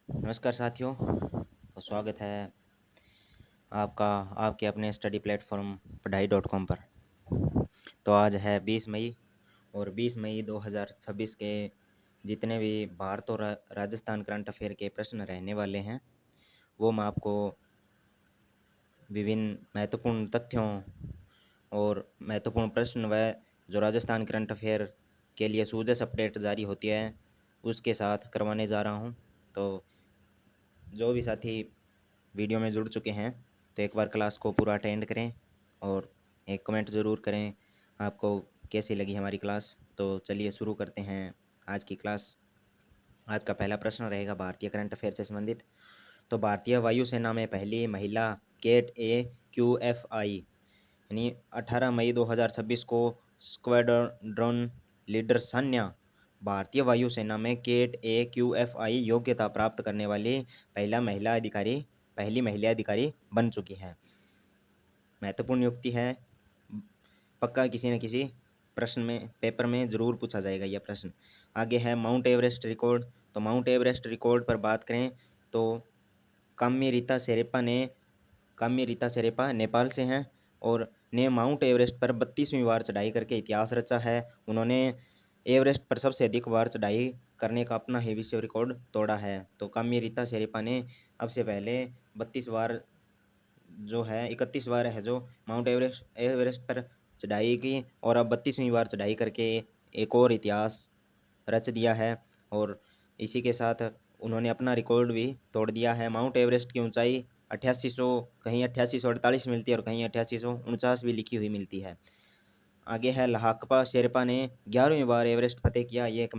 नमस्कार साथियों। तो स्वागत है आपका आपके अपने स्टडी प्लेटफॉर्म पढ़ाई.com पर। तो आज है 20 मई और 20 मई 2026 के जितने भी भारत और राजस्थान करंट अफेयर के प्रश्न रहने वाले हैं वो मैं आपको विभिन्न महत्वपूर्ण तथ्यों और महत्वपूर्ण प्रश्न व जो राजस्थान करंट अफेयर के लिए सूजस अपडेट जारी होती है उसके साथ करवाने जा रहा हूं। तो जो भी साथी वीडियो में जुड़ चुके हैं तो एक बार क्लास को पूरा अटेंड करें और एक कमेंट ज़रूर करें आपको कैसी लगी हमारी क्लास। तो चलिए शुरू करते हैं आज की क्लास। आज का पहला प्रश्न रहेगा भारतीय करंट अफेयर से संबंधित। तो भारतीय वायुसेना में पहली महिला कैट AQFI यानी 18 मई 2026 को स्क्वाड्रन लीडर सान्या भारतीय वायुसेना में कैट AQFI योग्यता प्राप्त करने वाली पहली महिला अधिकारी बन चुकी है। महत्वपूर्ण युक्ति है, पक्का किसी न किसी प्रश्न में पेपर में ज़रूर पूछा जाएगा यह प्रश्न। आगे है माउंट एवरेस्ट रिकॉर्ड। तो माउंट एवरेस्ट रिकॉर्ड पर बात करें तो काम्य रीता शेरेपा नेपाल से हैं और ने माउंट एवरेस्ट पर 32वीं बार चढ़ाई करके इतिहास रचा है। उन्होंने एवरेस्ट पर सबसे अधिक बार चढ़ाई करने का अपना ही विश्व रिकॉर्ड तोड़ा है। तो काम्य रीता शेरेपा ने अब से पहले 32 बार जो है 31 बार है जो माउंट एवरेस्ट पर चढ़ाई की और अब 32वीं बार चढ़ाई करके एक और इतिहास रच दिया है। और इसी के साथ उन्होंने अपना रिकॉर्ड भी तोड़ दिया है। माउंट एवरेस्ट की ऊंचाई 8800 कहीं 8848 मिलती है और कहीं 8849 भी लिखी हुई मिलती है। आगे है लहाकपा शेरपा ने 11वीं बार एवरेस्ट फतेह किया। ये एक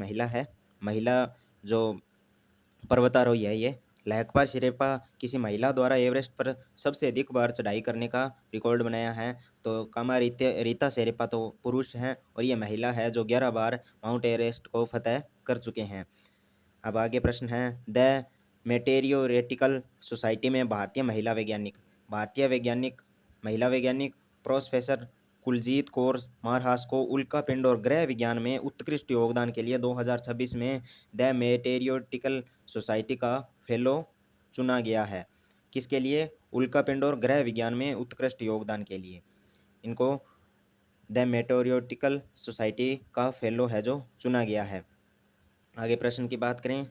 महिला जो पर्वतारोही है। ये लहकपा शेरपा किसी महिला द्वारा एवरेस्ट पर सबसे अधिक बार चढ़ाई करने का रिकॉर्ड बनाया है। तो रीता शेरपा तो पुरुष हैं और ये महिला है जो 11 बार माउंट एवरेस्ट को फतेह कर चुके हैं। अब आगे प्रश्न है द मेटेरियोरेटिकल सोसाइटी में महिला वैज्ञानिक प्रोफेसर कुलजीत कौर मारहास को उल्का पिंड और ग्रह विज्ञान में उत्कृष्ट योगदान के लिए 2026 में द मेटेरियोटिकल सोसाइटी का फेलो चुना गया है। किसके लिए? उल्का पिंड और ग्रह विज्ञान में उत्कृष्ट योगदान के लिए इनको द मेटेरियोटिकल सोसाइटी का फेलो है जो चुना गया है। आगे प्रश्न की बात करें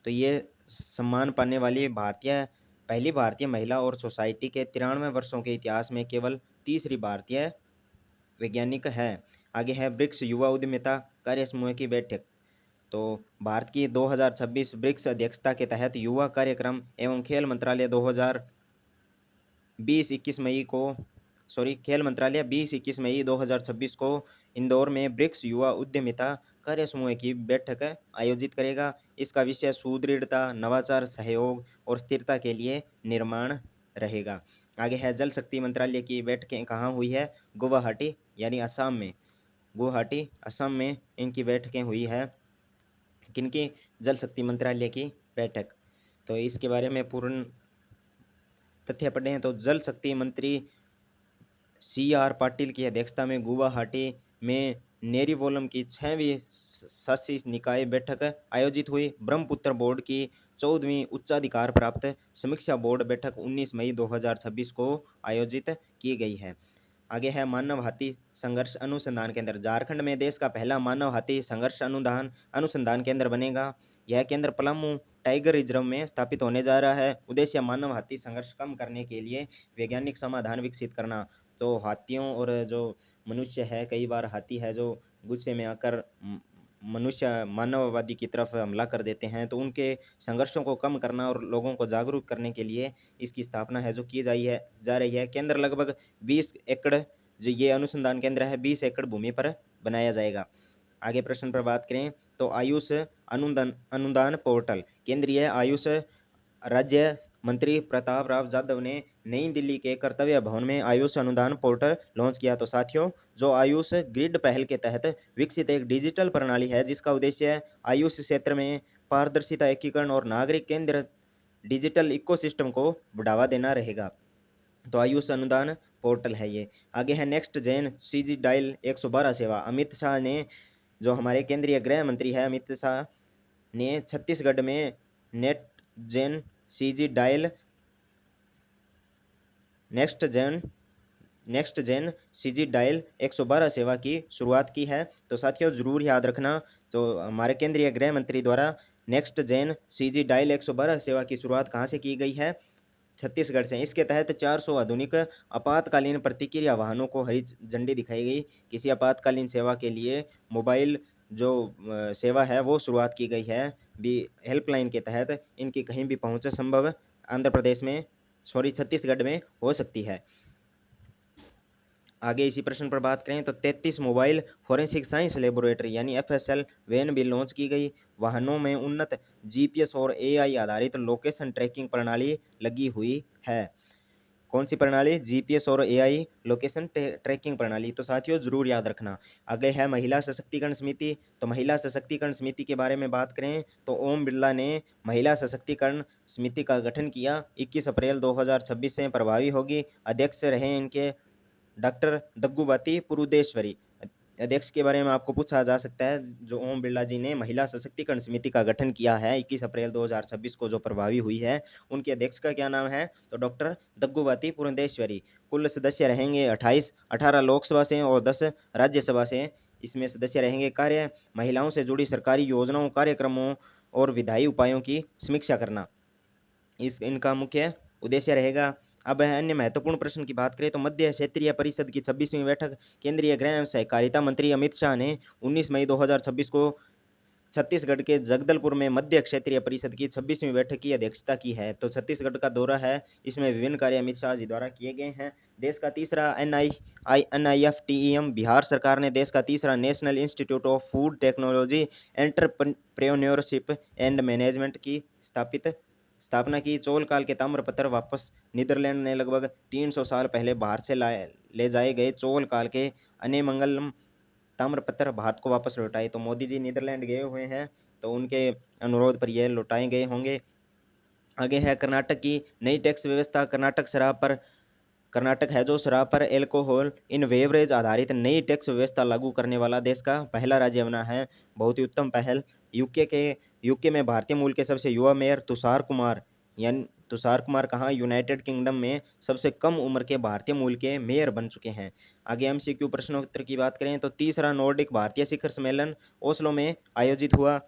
तो ये सम्मान पाने वाली पहली भारतीय महिला और सोसाइटी के 93 वर्षों के इतिहास में केवल तीसरी भारतीय वैज्ञानिक है। आगे है ब्रिक्स युवा उद्यमिता कार्य समूह की बैठक। तो भारत की 2026 ब्रिक्स अध्यक्षता के तहत युवा कार्यक्रम एवं खेल मंत्रालय 20-21 मई 2026 को इंदौर में ब्रिक्स युवा उद्यमिता कार्य समूह की बैठक आयोजित करेगा। इसका विषय सुदृढ़ता, नवाचार, सहयोग और स्थिरता के लिए निर्माण रहेगा। आगे है जल शक्ति मंत्रालय की बैठकें कहाँ हुई है? गुवाहाटी यानी असम में। असम में इनकी बैठकें हुई है। किनकी? जल शक्ति मंत्रालय की बैठक। तो इसके बारे में पूर्ण तथ्य पढ़े हैं तो जल शक्ति मंत्री CR पाटिल की अध्यक्षता में गुवाहाटी में नेरीवोलम की 6वीं शासी निकाय बैठक आयोजित हुई। ब्रह्मपुत्र बोर्ड की 14वीं उच्चाधिकार प्राप्त समीक्षा बोर्ड बैठक 19 मई 2026 को आयोजित की गई है। आगे है मानव हाथी संघर्ष अनुसंधान केंद्र। झारखंड में देश का पहला मानव हाथी संघर्ष अनुसंधान केंद्र बनेगा। यह केंद्र पलामू टाइगर रिजर्व में स्थापित होने जा रहा है। उद्देश्य मानव हाथी संघर्ष कम करने के लिए वैज्ञानिक समाधान विकसित करना। तो हाथियों और जो मनुष्य है, कई बार हाथी है जो गुस्से में आकर मनुष्य मानववादी की तरफ हमला कर देते हैं। तो उनके संघर्षों को कम करना और लोगों को जागरूक करने के लिए इसकी स्थापना है जो की जा रही है। केंद्र लगभग 20 एकड़ जो ये अनुसंधान केंद्र है 20 एकड़ भूमि पर बनाया जाएगा। आगे प्रश्न पर बात करें तो आयुष अनुदान पोर्टल। केंद्रीय आयुष राज्य मंत्री प्रताप राव जाधव ने नई दिल्ली के कर्तव्य भवन में आयुष अनुदान पोर्टल लॉन्च किया। तो साथियों, जो आयुष ग्रिड पहल के तहत विकसित एक डिजिटल प्रणाली है जिसका उद्देश्य आयुष क्षेत्र में पारदर्शिता, एकीकरण और नागरिक केंद्र डिजिटल इकोसिस्टम को बढ़ावा देना रहेगा। तो आयुष अनुदान पोर्टल है ये। आगे है नेक्स्ट जेन CG डायल 112 सेवा। अमित शाह ने, जो हमारे केंद्रीय गृह मंत्री है अमित शाह ने छत्तीसगढ़ में net gen CG dial next gen next gen CG dial 112 सेवा की शुरुआत की है। तो साथियों ज़रूर याद रखना, तो हमारे केंद्रीय गृह मंत्री द्वारा नेक्स्ट जेन सीजी डायल 112 सेवा की शुरुआत कहाँ से की गई है? छत्तीसगढ़ से। इसके तहत 400 आधुनिक आपातकालीन प्रतिक्रिया वाहनों को हरी झंडी दिखाई गई। किसी आपातकालीन सेवा के लिए मोबाइल जो सेवा है वो शुरुआत की गई है भी हेल्पलाइन के तहत। इनकी कहीं भी पहुँच संभव आंध्र प्रदेश में छत्तीसगढ़ में हो सकती है। आगे इसी प्रश्न पर बात करें तो 33 मोबाइल फोरेंसिक साइंस लेबोरेटरी यानी एफएसएल वैन भी लॉन्च की गई। वाहनों में उन्नत जीपीएस और एआई आधारित लोकेशन ट्रैकिंग प्रणाली लगी हुई है। कौन सी प्रणाली? जीपीएस और एआई लोकेशन ट्रैकिंग प्रणाली। तो साथियों जरूर याद रखना। आगे है महिला सशक्तिकरण समिति। तो महिला सशक्तिकरण समिति के बारे में बात करें तो ओम बिरला ने महिला सशक्तिकरण समिति का गठन किया। 21 अप्रैल 2026 से प्रभावी होगी। अध्यक्ष रहे इनके डॉक्टर दग्गुबाती पुरुदेश्वरी। अध्यक्ष के बारे में आपको पूछा जा सकता है। जो ओम बिरला जी ने महिला सशक्तिकरण समिति का गठन किया है 21 अप्रैल 2026 को, जो प्रभावी हुई है, उनके अध्यक्ष का क्या नाम है? तो डॉक्टर दग्गुबाती पुरंदेश्वरी। कुल सदस्य रहेंगे 28, 18 लोकसभा से और 10 राज्यसभा से इसमें सदस्य रहेंगे। कार्य महिलाओं से जुड़ी सरकारी योजनाओं, कार्यक्रमों और विधायी उपायों की समीक्षा करना इनका मुख्य उद्देश्य रहेगा। अब अन्य महत्वपूर्ण प्रश्न की बात करें तो मध्य क्षेत्रीय परिषद की 26वीं बैठक केंद्रीय गृह एवं सहकारिता मंत्री अमित शाह ने 19 मई 2026 को छत्तीसगढ़ के जगदलपुर में मध्य क्षेत्रीय परिषद की 26वीं बैठक की अध्यक्षता की है। तो छत्तीसगढ़ का दौरा है, इसमें विभिन्न कार्य अमित शाह जी द्वारा किए गए हैं। देश का तीसरा NIFTEM बिहार सरकार ने देश का तीसरा national institute of food technology entrepreneurship and management की स्थापना की। चोल काल के ताम्रपत्र वापस। नीदरलैंड ने लगभग 300 साल पहले बाहर से ले जाए गए चोल काल के अनेमंगलम ताम्रपत्र भारत को वापस लौटाए। तो मोदी जी नीदरलैंड गए हुए हैं, तो उनके अनुरोध पर यह लौटाए गए होंगे। आगे है कर्नाटक की नई टैक्स व्यवस्था। कर्नाटक है जो शराब पर एल्कोहल इन बेवरेज आधारित नई टैक्स व्यवस्था लागू करने वाला देश का पहला राज्य बना है। बहुत ही उत्तम पहल। यूके में भारतीय मूल के सबसे युवा मेयर तुषार कुमार कहाँ? यूनाइटेड किंगडम में सबसे कम उम्र के भारतीय मूल के मेयर बन चुके हैं। आगे MCQ प्रश्नोत्तर की बात करें तो तीसरा नॉर्डिक भारतीय शिखर सम्मेलन ओस्लो में आयोजित हुआ।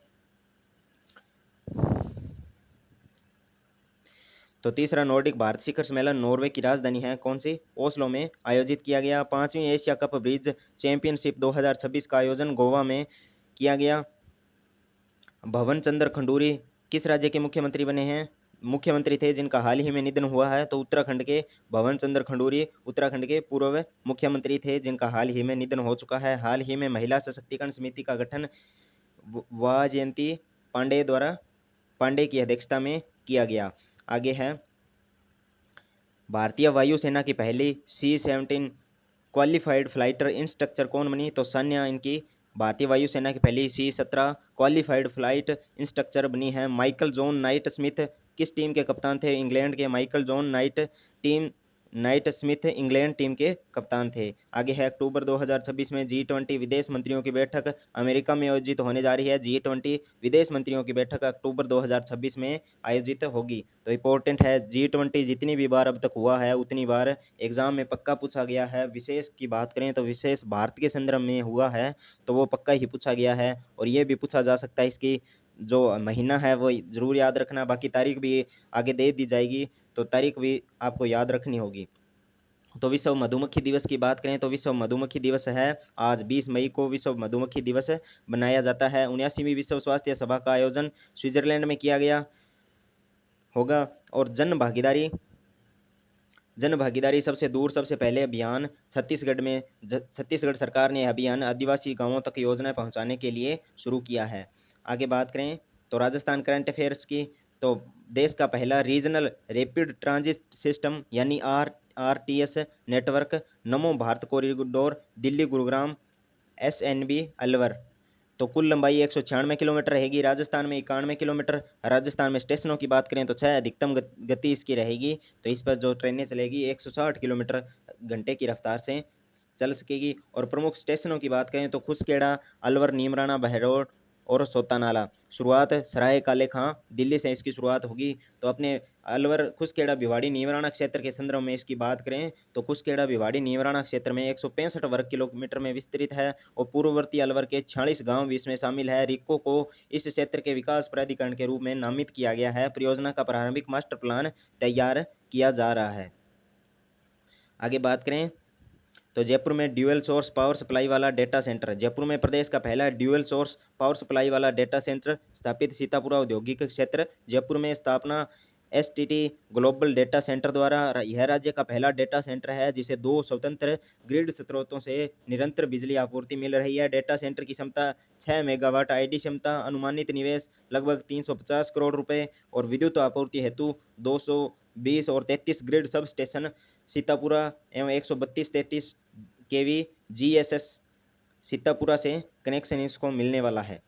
तो तीसरा नॉर्डिक भारत शिखर सम्मेलन नॉर्वे की राजधानी है कौन सी? ओस्लो में आयोजित किया गया। 5वीं एशिया कप ब्रिज चैंपियनशिप 2026 का आयोजन गोवा में किया गया। भवन चंद्र खंडूरी किस राज्य के मुख्यमंत्री बने हैं? मुख्यमंत्री थे जिनका हाल ही में निधन हुआ है। तो उत्तराखंड के भवन चंद्र खंडूरी उत्तराखंड के पूर्व मुख्यमंत्री थे जिनका हाल ही में निधन हो चुका है। हाल ही में महिला सशक्तिकरण समिति का गठन वाजयंती पांडे की अध्यक्षता में किया गया। आगे है भारतीय वायुसेना की पहली C-17 क्वालिफाइड फ्लाइटर इंस्ट्रक्टर कौन बनी? तो सान्या इनकी भारतीय वायुसेना की पहली C-17 क्वालिफाइड फ्लाइट इंस्ट्रक्टर बनी है। माइकल जॉन नाइट स्मिथ किस टीम के कप्तान थे? इंग्लैंड के Michael John night Smith England team के कप्तान थे। आगे है अक्टूबर 2026 में G20 विदेश मंत्रियों की बैठक अमेरिका में आयोजित होने जा रही है। G20 विदेश मंत्रियों की बैठक अक्टूबर 2026 में आयोजित होगी। तो इम्पोर्टेंट है, G20 जितनी भी बार अब तक हुआ है उतनी बार एग्जाम में पक्का पूछा गया है। विशेष की बात करें तो विशेष भारत के संदर्भ में हुआ है तो वो पक्का ही पूछा गया है। और ये भी पूछा जा सकता है, इसकी जो महीना है वो जरूर याद रखना। बाकी तारीख भी आगे दे दी जाएगी, तो तारीख भी आपको याद रखनी होगी। तो विश्व मधुमक्खी दिवस की बात करें तो विश्व मधुमक्खी दिवस है आज 20 मई को विश्व मधुमक्खी दिवस मनाया जाता है। 79वीं विश्व स्वास्थ्य सभा का आयोजन स्विट्जरलैंड में किया गया होगा। और जन भागीदारी सबसे दूर सबसे पहले अभियान छत्तीसगढ़ सरकार ने अभियान आदिवासी गांवों तक योजनाएं पहुंचाने के लिए शुरू किया है। आगे बात करें तो राजस्थान करंट अफेयर्स की, तो देश का पहला रीजनल रैपिड ट्रांजिट सिस्टम यानी RTS नेटवर्क नमो भारत कॉरिडोर दिल्ली गुरुग्राम SNB अलवर। तो कुल लंबाई 196 किलोमीटर रहेगी। राजस्थान में 91 किलोमीटर। राजस्थान में स्टेशनों की बात करें तो 6 अधिकतम गति इसकी रहेगी। तो इस पर जो ट्रेनें चलेगी 160 किलोमीटर घंटे की रफ्तार से चल सकेगी। और प्रमुख स्टेशनों की बात करें तो खुसखेड़ा अलवर नीमराना बहरोड और सोतानाला। शुरुआत सराय काले खां दिल्ली से इसकी शुरुआत होगी। तो अपने अलवर खुसखेड़ा भिवाड़ी नीमराना क्षेत्र के संदर्भ में इसकी बात करें तो खुसखेड़ा भिवाड़ी नीमराना क्षेत्र में 165 वर्ग किलोमीटर में विस्तृत है और पूर्ववर्ती अलवर के 46 गांव भी इसमें शामिल है। रिक्को को इस क्षेत्र के विकास प्राधिकरण के रूप में नामित किया गया है। परियोजना का प्रारंभिक मास्टर प्लान तैयार किया जा रहा है। आगे बात करें तो जयपुर में ड्यूअल सोर्स पावर सप्लाई वाला डेटा सेंटर। जयपुर में प्रदेश का पहला ड्यूअल सोर्स पावर सप्लाई वाला डेटा सेंटर स्थापित। सीतापुरा औद्योगिक क्षेत्र जयपुर में स्थापना एसटीटी ग्लोबल डेटा सेंटर द्वारा। यह राज्य का पहला डेटा सेंटर है जिसे 2 स्वतंत्र ग्रिड स्रोतों से निरंतर बिजली आपूर्ति मिल रही है। डेटा सेंटर की क्षमता 6 मेगावाट आईडी क्षमता। अनुमानित निवेश लगभग 350 करोड़ रुपए और विद्युत आपूर्ति हेतु 220 और 33 ग्रिड सब स्टेशन सीतापुरा एवं 132-33 केवी जीएसएस सीतापुरा से कनेक्शन इसको मिलने वाला है।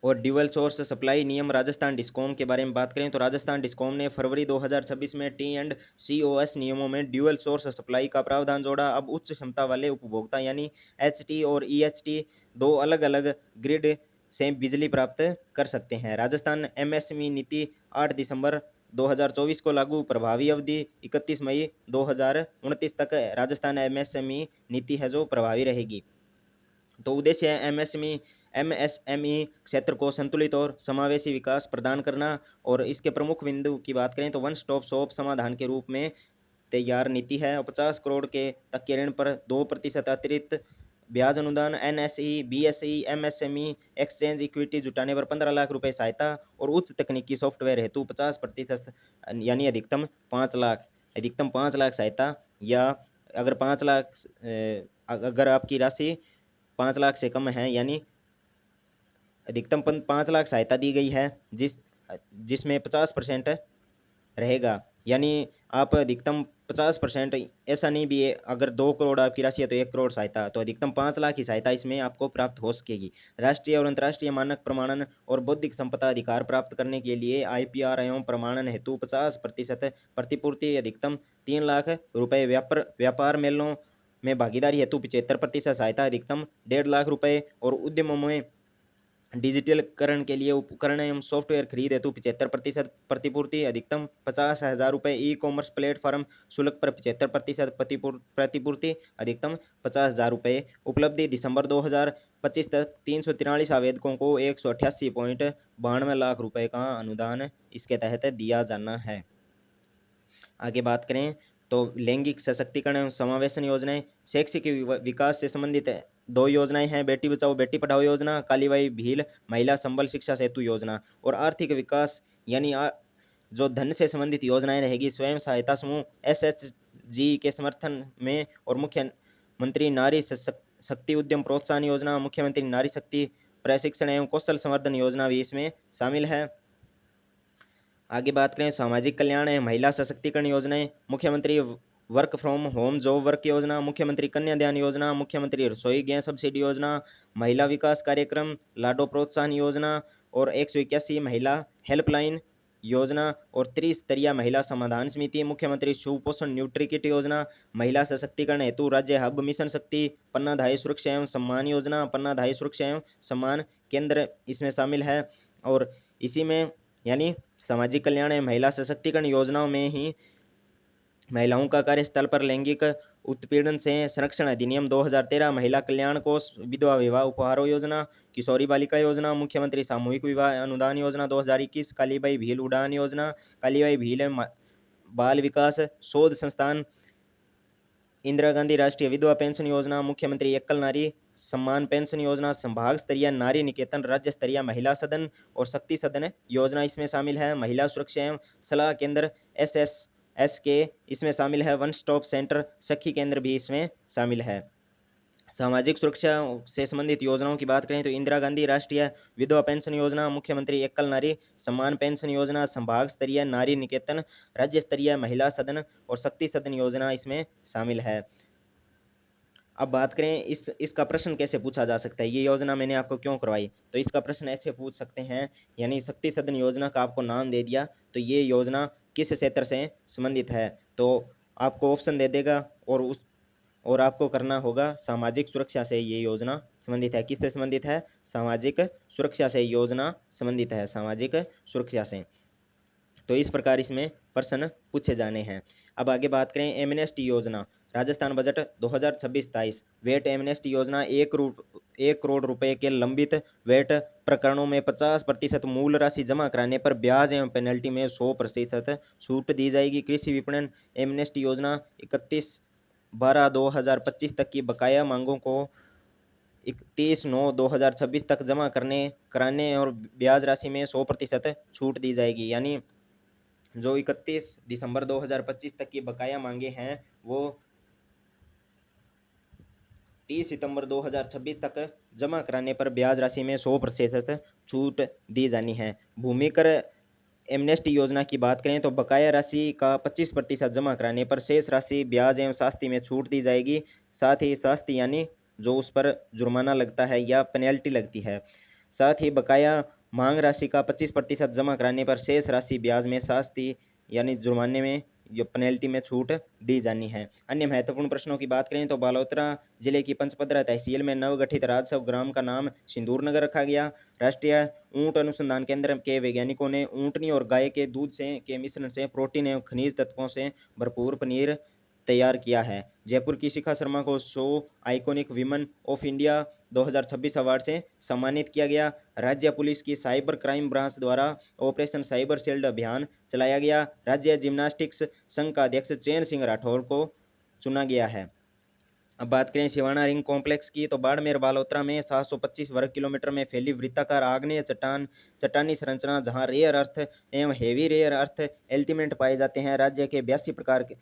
और ड्यूअल सोर्स सप्लाई नियम राजस्थान डिस्कॉम के बारे में बात करें तो राजस्थान डिस्कॉम ने फरवरी 2026 में टी एंड सीओएस नियमों में ड्यूअल सोर्स सप्लाई का प्रावधान जोड़ा। अब उच्च क्षमता वाले उपभोक्ता यानी एचटी और ईएचटी 2 अलग अलग ग्रिड से बिजली प्राप्त कर सकते हैं। राजस्थान एमएसएमई नीति 8 दिसंबर 2024 को लागू। प्रभावी अवधि 31 मई 2029 तक राजस्थान एमएसएमई नीति है जो प्रभावी रहेगी। तो उद्देश्य है एमएसएमई क्षेत्र को संतुलित और समावेशी विकास प्रदान करना। और इसके प्रमुख बिंदु की बात करें तो वन स्टॉप शॉप समाधान के रूप में तैयार नीति है। और 50 करोड़ के तक के ऋण पर 2% अतिरिक्त ब्याज अनुदान। NSE BSE MSME exchange equity जुटाने पर 15 लाख रुपए सहायता और उच्च तकनीकी सॉफ्टवेयर हेतु 50% यानी अधिकतम 5 लाख सहायता। या अगर 5 लाख अगर आपकी राशि 5 लाख से कम है यानी अधिकतम 5 लाख सहायता दी गई है जिसमें 50% रहेगा। यानी आप अधिकतम 50%, ऐसा नहीं भी है अगर 2 करोड़ आपकी राशि है तो 1 करोड़ सहायता, तो अधिकतम 5 लाख की सहायता इसमें आपको प्राप्त हो सकेगी। राष्ट्रीय और अंतर्राष्ट्रीय मानक प्रमाणन और बौद्धिक संपदा अधिकार प्राप्त करने के लिए आईपीआर एवं प्रमाणन हेतु 50% प्रतिपूर्ति। अधिकतम 3 लाख रुपए। व्यापार मेलों में भागीदारी हेतु 75% सहायता। अधिकतम 1.5 लाख रुपए। और उद्यमों में डिजिटलीकरण के लिए उपकरण एवं सॉफ्टवेयर खरीद हेतु 75% प्रतिपूर्ति। अधिकतम 50,000 रुपये। ई कॉमर्स प्लेटफॉर्म शुल्क पर 75% प्रतिपूर्ति। अधिकतम 50,000 रुपये। उपलब्धि दिसंबर 2025 तक 343 आवेदकों को 188.92 लाख रुपए का अनुदान इसके तहत दिया जाना है। आगे बात करें तो लैंगिक सशक्तिकरण एवं समावेशन योजनाएं। शैक्षिक विकास से संबंधित 2 योजनाएं हैं, बेटी बचाओ बेटी पढ़ाओ योजना, कालीबाई भील महिला संबल शिक्षा सेतु योजना। और आर्थिक विकास यानी जो धन से संबंधित योजनाएं रहेगी, स्वयं सहायता समूह एसएचजी के समर्थन में। और मुख्यमंत्री नारी शक्ति उद्यम प्रोत्साहन योजना, मुख्यमंत्री नारी शक्ति प्रशिक्षण एवं कौशल संवर्धन योजना भी इसमें शामिल है। आगे बात करें सामाजिक कल्याण है, महिला सशक्तिकरण योजनाएं। मुख्यमंत्री work from home job work योजना, मुख्यमंत्री कन्यादान योजना, मुख्यमंत्री रसोई गैस सब्सिडी योजना, महिला विकास कार्यक्रम, लाडो प्रोत्साहन योजना और 181 महिला हेल्पलाइन योजना और त्रिस्तरीय महिला समाधान समिति। मुख्यमंत्री सुपोषण न्यूट्री किट योजना, महिला सशक्तिकरण हेतु राज्य हब मिशन शक्ति, पन्नाधायी सुरक्षा एवं सम्मान योजना, पन्नाधायी सुरक्षा एवं सम्मान केंद्र इसमें शामिल है। और इसी में यानी सामाजिक कल्याण एवं महिला सशक्तिकरण योजनाओं में ही महिलाओं का कार्यस्थल पर लैंगिक उत्पीड़न से संरक्षण अधिनियम 2013, महिला कल्याण कोष, विधवा विवाह उपहार योजना, किशोरी बालिका योजना, मुख्यमंत्री सामूहिक विवाह अनुदान योजना 2021, कालीबाई भील उड़ान योजना, कालीबाई भील बाल विकास शोध संस्थान, इंदिरा गांधी राष्ट्रीय विधवा पेंशन योजना, मुख्यमंत्री एकल नारी सम्मान पेंशन योजना, संभाग स्तरीय नारी निकेतन, राज्य स्तरीय महिला सदन और शक्ति सदन योजना इसमें शामिल है। महिला सुरक्षा एवं सलाह केंद्र एसएसएस के इसमें शामिल है। वन स्टॉप सेंटर सखी केंद्र भी इसमें शामिल है। सामाजिक सुरक्षा से संबंधित योजनाओं की बात करें तो इंदिरा गांधी राष्ट्रीय विधवा पेंशन योजना, मुख्यमंत्री एकल नारी सम्मान पेंशन योजना, संभाग स्तरीय नारी निकेतन, राज्य स्तरीय महिला सदन और शक्ति सदन योजना इसमें शामिल है। अब बात करें इसका प्रश्न कैसे पूछा जा सकता है, ये योजना मैंने आपको क्यों करवाई, तो इसका प्रश्न ऐसे पूछ सकते हैं, यानी शक्ति सदन योजना का आपको नाम दे दिया तो ये योजना किस क्षेत्र से संबंधित है, तो आपको ऑप्शन दे देगा और आपको करना होगा सामाजिक सुरक्षा से ये योजना संबंधित है। किससे संबंधित है? सामाजिक सुरक्षा से योजना संबंधित है, सामाजिक सुरक्षा से। तो इस प्रकार इसमें प्रश्न पूछे जाने हैं। अब आगे बात करें एमनेस्टी योजना। राजस्थान बजट 2026-27 वेट एमनेस्टी योजना 1 करोड़ रुपए के लंबित वेट प्रकरणों में 50% मूल राशि जमा कराने पर ब्याज एवं पेनल्टी में 100% छूट दी जाएगी। कृषि विपणन एमनेस्टी योजना 31/12/2025 तक की बकाया मांगों को 31/9/2026 तक जमा कराने और ब्याज राशि में 100% छूट दी जाएगी। यानी जो 31 दिसंबर 2025 तक की बकाया मांगे हैं वो 30 सितंबर 2026 तक जमा कराने पर ब्याज राशि में 100% छूट दी जानी है। भूमि कर एमनेस्टी योजना की बात करें तो बकाया राशि का 25% जमा कराने पर शेष राशि ब्याज एवं शास्ति में छूट दी जाएगी। साथ ही शास्ति यानी जो उस पर जुर्माना लगता है या पेनल्टी लगती है। साथ ही बकाया मांग राशि का 25% जमा कराने पर शेष राशि ब्याज में शास्ति यानी जुर्माने में जो पेनल्टी में छूट दी जानी है। अन्य महत्वपूर्ण प्रश्नों की बात करें तो बालोतरा जिले की पंचपदरा तहसील में नवगठित राजस्व ग्राम का नाम सिंदूर नगर रखा गया। राष्ट्रीय ऊंट अनुसंधान केंद्र के वैज्ञानिकों ने ऊंटनी और गाय के दूध से के मिश्रण से प्रोटीन एवं खनिज तत्वों से भरपूर पनीर तैयार किया है। जयपुर की शिखा शर्मा को show iconic women of India 2026 award से सम्मानित किया गया। राज्य पुलिस की साइबर क्राइम ब्रांच द्वारा ऑपरेशन साइबर शील्ड अभियान चलाया गया। राज्य जिम्नास्टिक्स संघ का अध्यक्ष चैन सिंह राठौर को चुना गया है। अब बात करें सिवाना रिंग कॉम्प्लेक्स की तो बाड़मेर बालोतरा में 725 वर्ग किलोमीटर में फैली वृत्ताकार आग्नेय चट्टानी संरचना जहां रेयर अर्थ एवं हेवी रेयर अर्थ एल्टीमेंट पाए जाते हैं। राज्य के 82 प्रकार के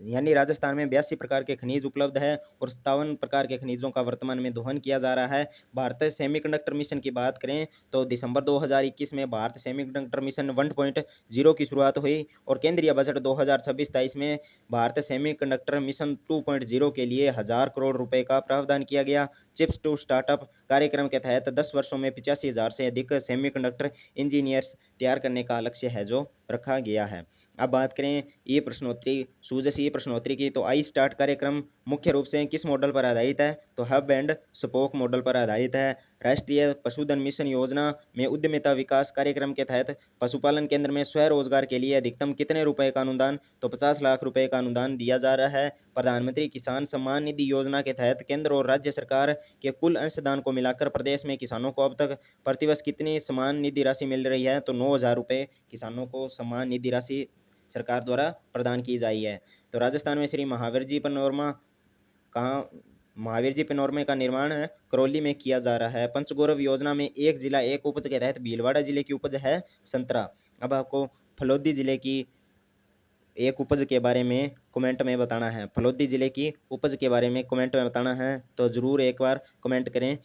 यानी राजस्थान में 82 प्रकार के खनिज उपलब्ध है और 57 प्रकार के खनिजों का वर्तमान में दोहन किया जा रहा है। भारतीय सेमीकंडक्टर मिशन की बात करें तो दिसंबर 2021 में भारत सेमीकंडक्टर मिशन 1.0 की शुरुआत हुई और केंद्रीय बजट 2026-23 में भारत सेमीकंडक्टर मिशन 2.0 के लिए 1000 करोड़ रुपए का प्रावधान किया गया। चिप्स टू स्टार्टअप कार्यक्रम के तहत 10 वर्षों में 85,000 से अधिक सेमीकंडक्टर इंजीनियर्स तैयार करने का लक्ष्य है जो रखा गया है। अब बात करें ई प्रश्नोत्तरी सूजस ई प्रश्नोत्तरी की तो आई स्टार्ट कार्यक्रम मुख्य रूप से किस मॉडल पर आधारित है? तो हब एंड स्पोक मॉडल पर आधारित है। राष्ट्रीय पशुधन मिशन योजना में उद्यमिता विकास कार्यक्रम के तहत पशुपालन केंद्र में स्वरोजगार के लिए अधिकतम कितने रुपए का अनुदान? तो 50 लाख रुपए का अनुदान दिया जा रहा है। प्रधानमंत्री किसान सम्मान निधि योजना के तहत केंद्र और राज्य सरकार के कुल अंशदान को मिलाकर प्रदेश में किसानों को अब तक प्रतिवर्ष कितनी सम्मान निधि राशि मिल रही है? तो 9,000 रुपये किसानों को सम्मान निधि राशि सरकार द्वारा प्रदान की जाई है। तो राजस्थान में श्री महावीर जी पैनोरमा कहाँ महावीर जी पैनोरमे का निर्माण है करौली में किया जा रहा है। पंचगौरव योजना में एक जिला एक उपज के तहत भीलवाड़ा जिले की उपज है संतरा। अब आपको फलोदी जिले की एक उपज के बारे में कमेंट में बताना है। फलोदी जिले की उपज के बारे में कमेंट में बताना है तो ज़रूर एक बार कमेंट करें।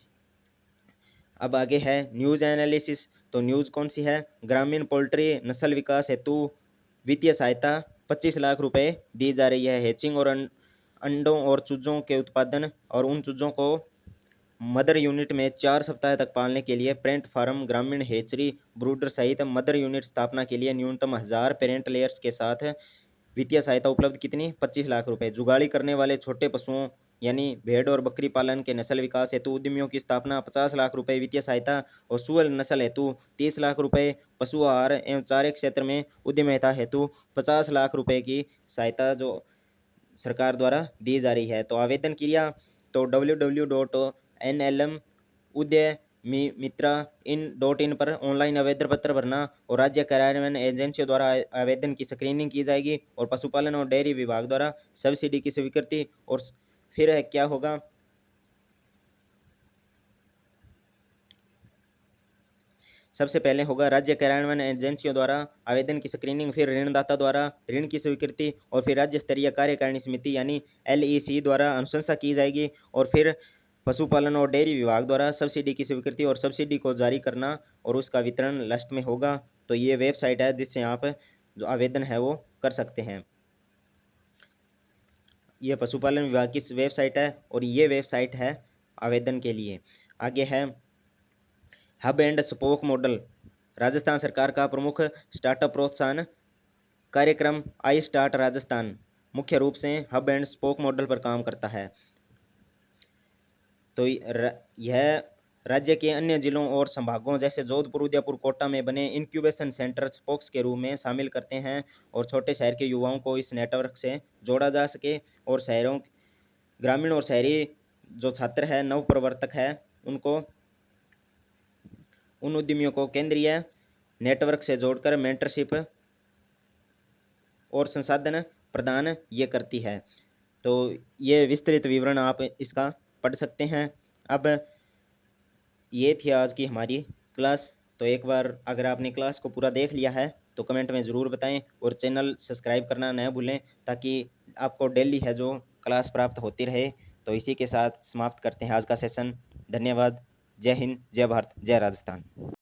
अब आगे है न्यूज़ एनालिसिस। तो न्यूज़ कौन सी है? ग्रामीण पोल्ट्री नस्ल विकास हेतु वित्तीय सहायता 25 लाख रुपए दी जा रही है। हैचिंग और अंडों और चूजों के उत्पादन और उन चूजों को मदर यूनिट में 4 सप्ताह तक पालने के लिए पेरेंट फार्म ग्रामीण हेचरी ब्रूडर सहित मदर यूनिट स्थापना के लिए न्यूनतम 1000 पेरेंट लेयर्स के साथ वित्तीय सहायता उपलब्ध कितनी? 25 लाख रुपए। जुगाड़ी करने वाले छोटे पशुओं यानी भेड़ और बकरी पालन के नस्ल विकास हेतु उद्यमियों की स्थापना 50 लाख रुपए वित्तीय सहायता और सुअर नस्ल हेतु 30 लाख रुपए। पशु आहार एवं चारे क्षेत्र में उद्यमिता हेतु 50 लाख रुपए की सहायता जो सरकार द्वारा दी जा रही है। तो आवेदन क्रिया तो www.nlm उद्यमित्रा इन पर ऑनलाइन आवेदन पत्र भरना और राज्य कार्यान्वयन एजेंसियों द्वारा आवेदन की स्क्रीनिंग की जाएगी और पशुपालन और डेयरी विभाग द्वारा सब्सिडी की स्वीकृति और फिर क्या होगा? सबसे पहले होगा राज्य कार्यान्वयन एजेंसियों द्वारा आवेदन की स्क्रीनिंग, फिर ऋणदाता द्वारा ऋण की स्वीकृति और फिर राज्य स्तरीय कार्यकारिणी समिति यानी LEC द्वारा अनुशंसा की जाएगी और फिर पशुपालन और डेयरी विभाग द्वारा सब्सिडी की स्वीकृति और सब्सिडी को जारी करना और उसका वितरण लास्ट में होगा। तो ये वेबसाइट है जिससे आप जो आवेदन है वो कर सकते हैं। ये पशुपालन विभाग की वेबसाइट है और ये वेबसाइट है आवेदन के लिए। आगे है hub and spoke model. Rajasthan सरकार का प्रमुख स्टार्टअप प्रोत्साहन कार्यक्रम आई स्टार्ट राजस्थान मुख्य रूप से हब एंड स्पोक मॉडल पर काम करता है। तो यह राज्य के अन्य जिलों और संभागों जैसे जोधपुर, उदयपुर, कोटा में बने इंक्यूबेशन सेंटर स्पोक्स के रूप में शामिल करते हैं और छोटे शहर के युवाओं को इस नेटवर्क से जोड़ा जा सके और शहरों, ग्रामीण और शहरी जो छात्र है, नवप्रवर्तक है, उनको, उन उद्यमियों को केंद्रीय नेटवर्क से जोड़कर मेंटरशिप और संसाधन प्रदान ये करती है। तो ये विस्तृत विवरण आप इसका पढ़ सकते हैं। अब ये थी आज की हमारी क्लास। तो एक बार अगर आपने क्लास को पूरा देख लिया है तो कमेंट में ज़रूर बताएं और चैनल सब्सक्राइब करना न भूलें ताकि आपको डेली है जो क्लास प्राप्त होती रहे। तो इसी के साथ समाप्त करते हैं आज का सेशन। धन्यवाद। जय हिंद, जय भारत, जय राजस्थान।